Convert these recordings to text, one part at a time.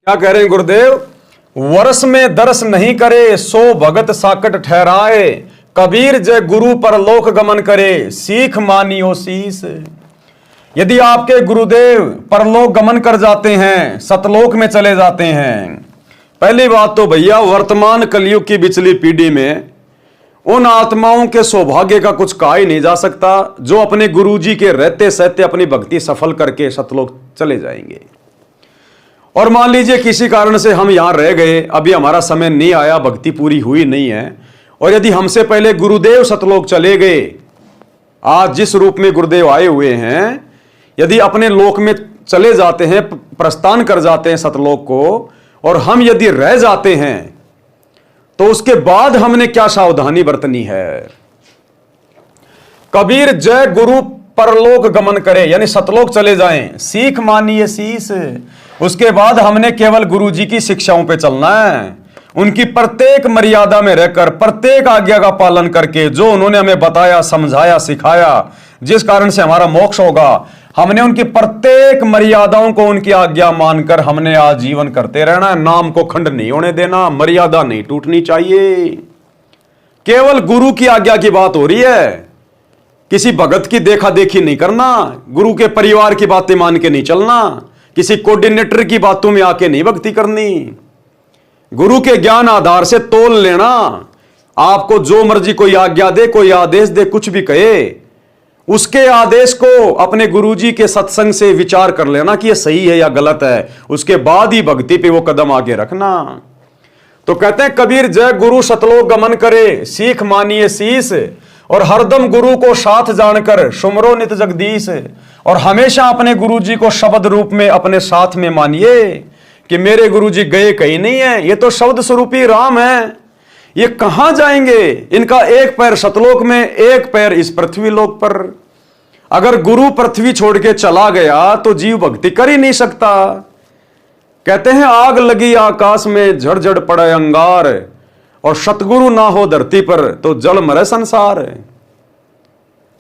क्या कह रहे हैं गुरुदेव? वर्ष में दर्श नहीं करे, सो भगत साकट ठहराए। कबीर जय गुरु परलोक गमन करे, सीख मानियो शीस। यदि आपके गुरुदेव परलोक गमन कर जाते हैं, सतलोक में चले जाते हैं, पहली बात तो भैया वर्तमान कलयुग की बिचली पीढ़ी में उन आत्माओं के सौभाग्य का कुछ कहा ही नहीं जा सकता जो अपने गुरुजी के रहते सहते अपनी भक्ति सफल करके सतलोक चले जाएंगे। और मान लीजिए किसी कारण से हम यहां रह गए, अभी हमारा समय नहीं आया, भक्ति पूरी हुई नहीं है, और यदि हमसे पहले गुरुदेव सतलोक चले गए, आज जिस रूप में गुरुदेव आए हुए हैं, यदि अपने लोक में चले जाते हैं, प्रस्थान कर जाते हैं सतलोक को, और हम यदि रह जाते हैं, तो उसके बाद हमने क्या सावधानी बरतनी है? कबीर जय गुरु परलोक गमन करे, यानी सतलोक चले जाएं, सीख मानिए शीस। उसके बाद हमने केवल गुरु जी की शिक्षाओं पे चलना है, उनकी प्रत्येक मर्यादा में रहकर, प्रत्येक आज्ञा का पालन करके, जो उन्होंने हमें बताया, समझाया, सिखाया, जिस कारण से हमारा मोक्ष होगा, हमने उनकी प्रत्येक मर्यादाओं को, उनकी आज्ञा मानकर हमने आजीवन करते रहना। नाम को खंड नहीं होने देना, मर्यादा नहीं टूटनी चाहिए। केवल गुरु की आज्ञा की बात हो रही है, किसी भगत की देखा देखी नहीं करना, गुरु के परिवार की बातें मान के नहीं चलना, किसी कोऑर्डिनेटर की बातों में आके नहीं भक्ति करनी। गुरु के ज्ञान आधार से तोल लेना। आपको जो मर्जी कोई आज्ञा दे, कोई आदेश दे, कुछ भी कहे, उसके आदेश को अपने गुरुजी के सत्संग से विचार कर लेना कि यह सही है या गलत है, उसके बाद ही भक्ति पे वो कदम आगे रखना। तो कहते हैं कबीर जय गुरु सतलोक गमन करे, सीख मानिए शीस। और हरदम गुरु को साथ जानकर सुमरो नित जगदीश। और हमेशा अपने गुरुजी को शब्द रूप में अपने साथ में मानिए कि मेरे गुरुजी गए कहीं नहीं है, ये तो शब्द स्वरूपी राम है, ये कहां जाएंगे? इनका एक पैर सतलोक में, एक पैर इस पृथ्वी लोक पर। अगर गुरु पृथ्वी छोड़ के चला गया तो जीव भक्ति कर ही नहीं सकता। कहते हैं आग लगी आकाश में, झड़झड़ पड़े अंगार, और सतगुरु ना हो धरती पर तो जल मरे संसार।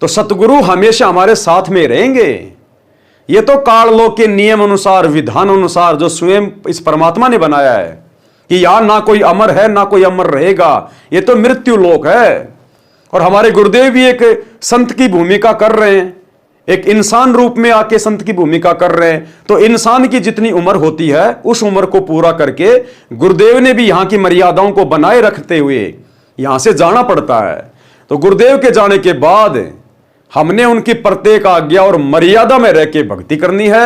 तो सतगुरु हमेशा हमारे साथ में रहेंगे। ये तो काललोक के नियम अनुसार, विधान अनुसार जो स्वयं इस परमात्मा ने बनाया है कि यार ना कोई अमर है ना कोई अमर रहेगा, ये तो मृत्यु लोक है। और हमारे गुरुदेव भी एक संत की भूमिका कर रहे हैं, एक इंसान रूप में आके संत की भूमिका कर रहे हैं। तो इंसान की जितनी उम्र होती है उस उम्र को पूरा करके गुरुदेव ने भी यहां की मर्यादाओं को बनाए रखते हुए यहां से जाना पड़ता है। तो गुरुदेव के जाने के बाद हमने उनकी प्रत्येक आज्ञा और मर्यादा में रह के भक्ति करनी है।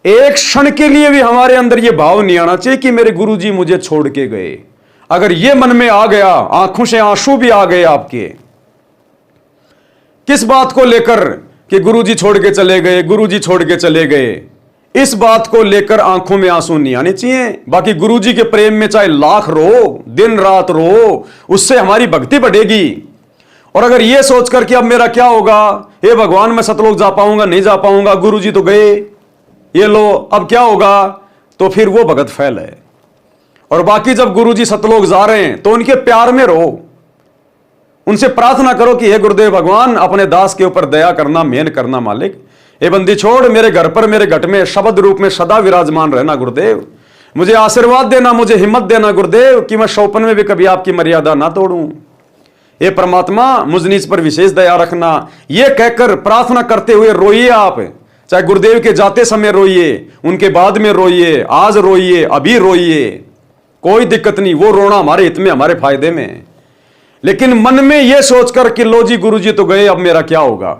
एक क्षण के लिए भी हमारे अंदर यह भाव नहीं आना चाहिए कि मेरे गुरुजी मुझे छोड़ के गए। अगर यह मन में आ गया, आंखों से आंसू भी आ गए आपके, किस बात को लेकर कि गुरुजी छोड़ के चले गए, गुरुजी छोड़ के चले गए, इस बात को लेकर आंखों में आंसू नहीं आने चाहिए। बाकी गुरुजी के प्रेम में चाहे लाख रो, दिन रात रो, उससे हमारी भक्ति बढ़ेगी। और अगर यह सोचकर कि अब मेरा क्या होगा, हे भगवान मैं सतलोक जा पाऊंगा नहीं जा पाऊंगा, गुरुजी तो गए, ये लो अब क्या होगा, तो फिर वो भगत फैल है। और बाकी जब गुरुजी सतलोक जा रहे हैं तो उनके प्यार में रहो, उनसे प्रार्थना करो कि हे गुरुदेव भगवान अपने दास के ऊपर दया करना, मेहर करना मालिक, हे बंदी छोड़ मेरे घर पर, मेरे घट में शब्द रूप में सदा विराजमान रहना गुरुदेव, मुझे आशीर्वाद देना, मुझे हिम्मत देना गुरुदेव कि मैं शौपन में भी कभी आपकी मर्यादा ना तोड़ूं। हे परमात्मा मुझ निज पर विशेष दया रखना। यह कहकर प्रार्थना करते हुए रोइए आप, चाहे गुरुदेव के जाते समय रोइए, उनके बाद में रोइए, आज रोइए, अभी रोइए, कोई दिक्कत नहीं, वो रोना हमारे हित में, हमारे फायदे में। लेकिन मन में यह सोचकर कि लो जी गुरुजी तो गए, अब मेरा क्या होगा,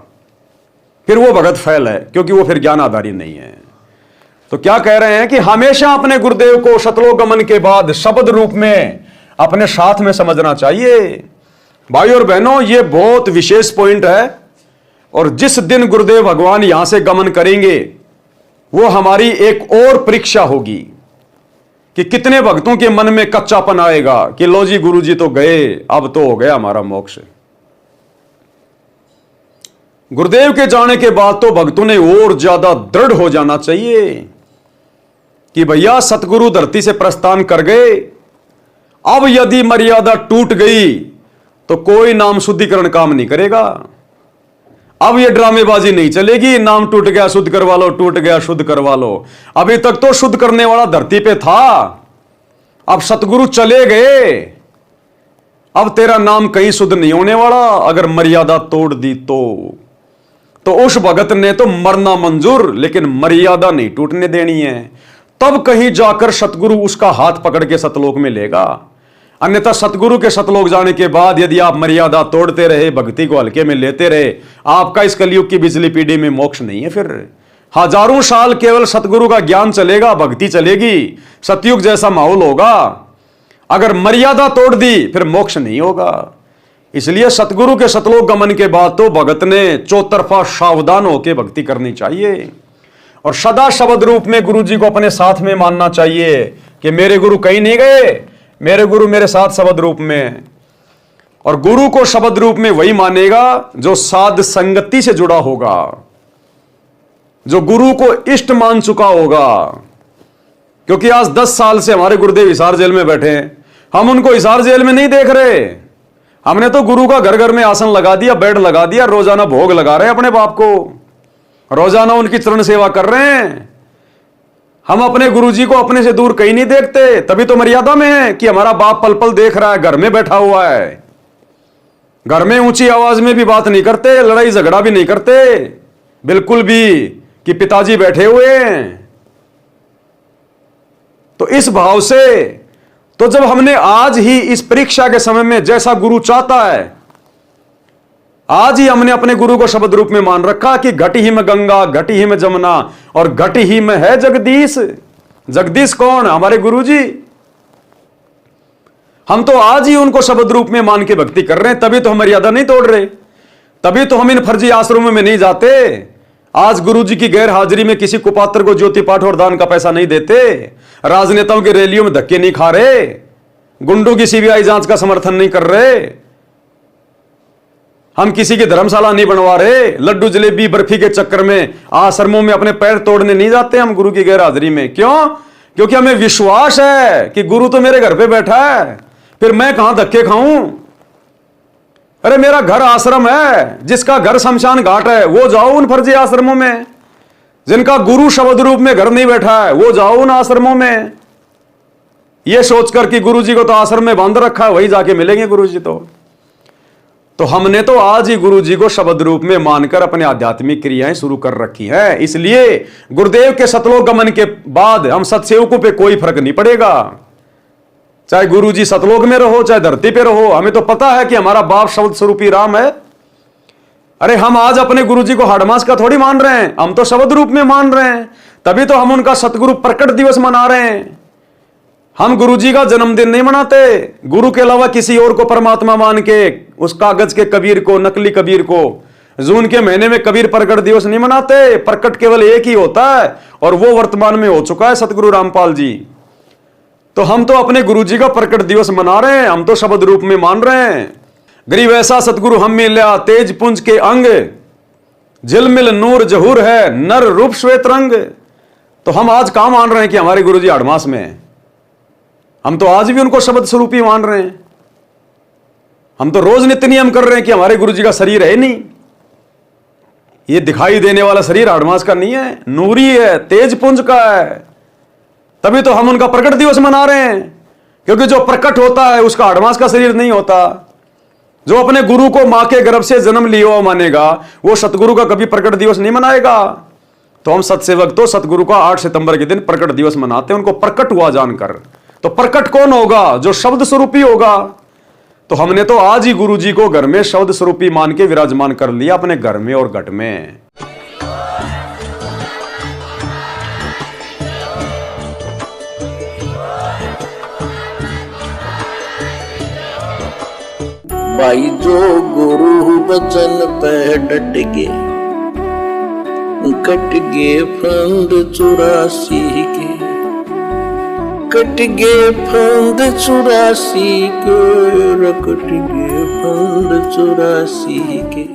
फिर वो भगत फैल है, क्योंकि वो फिर ज्ञान आधारी नहीं है। तो क्या कह रहे हैं कि हमेशा अपने गुरुदेव को सतलोक गमन के बाद शब्द रूप में अपने साथ में समझना चाहिए। भाई और बहनों, यह बहुत विशेष पॉइंट है। और जिस दिन गुरुदेव भगवान यहां से गमन करेंगे वो हमारी एक और परीक्षा होगी कि कितने भक्तों के मन में कच्चापन आएगा कि लो जी गुरुजी तो गए, अब तो हो गया हमारा मोक्ष। गुरुदेव के जाने के बाद तो भक्तों ने और ज्यादा दृढ़ हो जाना चाहिए कि भैया सतगुरु धरती से प्रस्थान कर गए, अब यदि मर्यादा टूट गई तो कोई नाम शुद्धिकरण काम नहीं करेगा। अब ये ड्रामेबाजी नहीं चलेगी, नाम टूट गया शुद्ध करवा लो, टूट गया शुद्ध करवा लो। अभी तक तो शुद्ध करने वाला धरती पे था, अब सतगुरु चले गए, अब तेरा नाम कहीं शुद्ध नहीं होने वाला अगर मर्यादा तोड़ दी तो उस भगत ने तो मरना मंजूर, लेकिन मर्यादा नहीं टूटने देनी है। तब कहीं जाकर सतगुरु उसका हाथ पकड़ के सतलोक में लेगा। अन्यथा सतगुरु के सतलोक जाने के बाद यदि आप मर्यादा तोड़ते रहे, भक्ति को हल्के में लेते रहे, आपका इस कलयुग की बिजली पीढ़ी में मोक्ष नहीं है। फिर हजारों साल केवल सतगुरु का ज्ञान चलेगा, भक्ति चलेगी, सतयुग जैसा माहौल होगा। अगर मर्यादा तोड़ दी फिर मोक्ष नहीं होगा। इसलिए सतगुरु के सतलोक गमन के बाद तो भगत ने चौतरफा सावधान होकर भक्ति करनी चाहिए और सदा शब्द रूप में गुरु जी को अपने साथ में मानना चाहिए कि मेरे गुरु कहीं नहीं गए, मेरे गुरु मेरे साथ शब्द रूप में। और गुरु को शब्द रूप में वही मानेगा जो साध संगति से जुड़ा होगा, जो गुरु को इष्ट मान चुका होगा। क्योंकि आज 10 साल से हमारे गुरुदेव हिसार जेल में बैठे हैं, हम उनको हिसार जेल में नहीं देख रहे। हमने तो गुरु का घर घर में आसन लगा दिया, बेड लगा दिया, रोजाना भोग लगा रहे हैं अपने बाप को, रोजाना उनकी चरण सेवा कर रहे हैं। हम अपने गुरुजी को अपने से दूर कहीं नहीं देखते, तभी तो मर्यादा में है कि हमारा बाप पल पल देख रहा है, घर में बैठा हुआ है। घर में ऊंची आवाज में भी बात नहीं करते, लड़ाई झगड़ा भी नहीं करते बिल्कुल भी कि पिताजी बैठे हुए हैं। तो इस भाव से तो जब हमने आज ही इस परीक्षा के समय में जैसा गुरु चाहता है, आज ही हमने अपने गुरु को शब्द रूप में मान रखा कि घट ही में गंगा, घट ही में जमुना और घट ही में है जगदीश। जगदीश कौन? हमारे गुरु जी। हम तो आज ही उनको शब्द रूप में मान के भक्ति कर रहे हैं, तभी तो हम मर्यादा नहीं तोड़ रहे, तभी तो हम इन फर्जी आश्रमों में नहीं जाते। आज गुरु जी की गैर हाजिरी में किसी कुपात्र को ज्योति पाठ और दान का पैसा नहीं देते, राजनेताओं की रैलियों में धक्के नहीं खा रहे, गुंडों की सीबीआई जांच का समर्थन नहीं कर रहे, हम किसी की धर्मशाला नहीं बनवा रहे, लड्डू जलेबी बर्फी के चक्कर में आश्रमों में अपने पैर तोड़ने नहीं जाते हम गुरु की गैर हाजिरी में। क्यों? क्योंकि हमें विश्वास है कि गुरु तो मेरे घर पे बैठा है, फिर मैं कहां धक्के खाऊं। अरे मेरा घर आश्रम है, जिसका घर शमशान घाट है वो जाओ उन फर्जी आश्रमों में, जिनका गुरु शब्द रूप में घर नहीं बैठा है वो जाओ उन आश्रमों में, ये सोचकर कि गुरु जी को तो आश्रम में बांध रखा है, वही जाके मिलेंगे गुरु जी। तो हमने तो आज ही गुरु जी को शब्द रूप में मानकर अपने आध्यात्मिक क्रियाएं शुरू कर रखी हैं। इसलिए गुरुदेव के सतलोक गमन के बाद हम सत्सेवकों पे कोई फर्क नहीं पड़ेगा, चाहे गुरु जी सतलोक में रहो चाहे धरती पे रहो, हमें तो पता है कि हमारा बाप शब्द स्वरूपी राम है। अरे हम आज अपने गुरु जी को हाड़मास का थोड़ी मान रहे हैं, हम तो शब्द रूप में मान रहे हैं, तभी तो हम उनका सतगुरु प्रकट दिवस मना रहे हैं। हम गुरु जी का जन्मदिन नहीं मनाते, गुरु के अलावा किसी और को परमात्मा मान के, उस कागज के कबीर को, नकली कबीर को, जून के महीने में कबीर प्रकट दिवस नहीं मनाते। प्रकट केवल एक ही होता है और वो वर्तमान में हो चुका है, सतगुरु रामपाल जी। तो हम तो अपने गुरु जी का प्रकट दिवस मना रहे हैं, हम तो शब्द रूप में मान रहे हैं। गरीब ऐसा सतगुरु हम मिला, तेज पुंज के अंग, झिलमिल नूर जहूर है, नर रूप श्वेत रंग। तो हम आज कहां मान रहे हैं कि हमारे गुरु जी हाड़मास में है? हम तो आज भी उनको शब्द स्वरूपी मान रहे हैं। हम तो रोज नित्य नियम कर रहे हैं कि हमारे गुरु जी का शरीर है नहीं, ये दिखाई देने वाला शरीर हाड़मास का नहीं है, नूरी है, तेज पुंज का है। तभी तो हम उनका प्रकट दिवस मना रहे हैं, क्योंकि जो प्रकट होता है उसका हाड़मास का शरीर नहीं होता। जो अपने गुरु को मां के गर्भ से जन्म लिया हुआ मानेगा वो सतगुरु का कभी प्रकट दिवस नहीं मनाएगा। तो हम सत्सेवक तो सतगुरु का 8 सितंबर के दिन प्रकट दिवस मनाते हैं, उनको प्रकट हुआ जानकर। तो प्रकट कौन होगा? जो शब्द स्वरूपी होगा। तो हमने तो आज ही गुरु जी को घर में शब्द स्वरूपी मान के विराजमान कर लिया, अपने घर में और घट में। भाई जो गुरु बचन पे डट गे, कट गे फंद 84 के, कट गे फंद 84 के, कट गे फंद 84 के।